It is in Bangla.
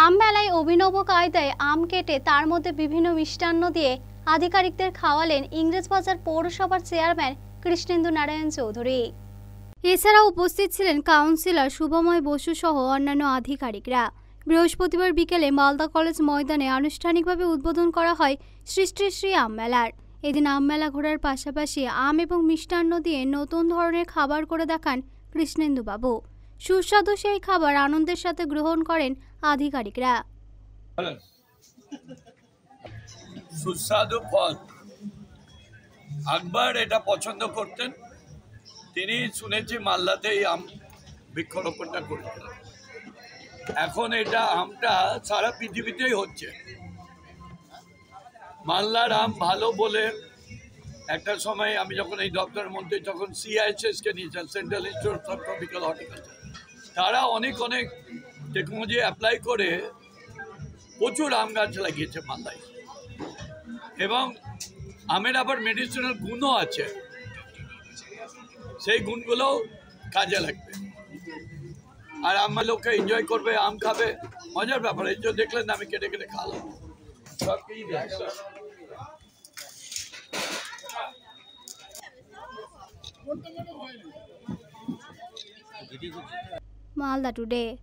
আম মেলায় অভিনব কায়দায় আম কেটে তার মধ্যে বিভিন্ন মিষ্টান্ন দিয়ে আধিকারিকদের খাওয়ালেন ইংরেজবাজার পৌরসভার চেয়ারম্যান কৃষ্ণেন্দু নারায়ণ চৌধুরী। এছাড়া উপস্থিত ছিলেন কাউন্সিলর শুভময় বসু সহ অন্যান্য আধিকারিকরা। বৃহস্পতিবার বিকেলে মালদা কলেজ ময়দানে আনুষ্ঠানিকভাবে উদ্বোধন করা হয় শ্রী শ্রী শ্রী আম মেলার। এদিন আম মেলা ঘোরার পাশাপাশি আম এবং মিষ্টান্ন দিয়ে নতুন ধরনের খাবার করে দেখান কৃষ্ণেন্দু বাবু। সুস্বাদু সেই খাবার আনন্দের সাথে গ্রহণ করেন আধিকারিকরা। সুস্বাদু ফল আকবর এটা পছন্দ করতেন। তিনি শুনেছি মালদাতেই আম বৃক্ষরোপণটা করেছিলেন। এখন এটা আমটা সারা পৃথিবীতেই হচ্ছে। মালদার আম ভালো বলে একটা সময় আমি যখন এই দপ্তরের মন্ত্রী তখন CISSকে নিয়েছেন, central institute of tropical horticulture, তারা অনেক টেকনোলজি অ্যাপ্লাই করে প্রচুর আম গাছ লাগিয়েছে মালদায়। এবং আমের আবার মেডিসিনাল গুণও আছে, সেই গুণগুলো কাজে লাগবে। আর আমার লোককে এনজয় করবে, আম খাবে, মজার ব্যাপার। এই যে দেখলেন আমি কেটে কেটে খালাম সব কি মালদা টুডে।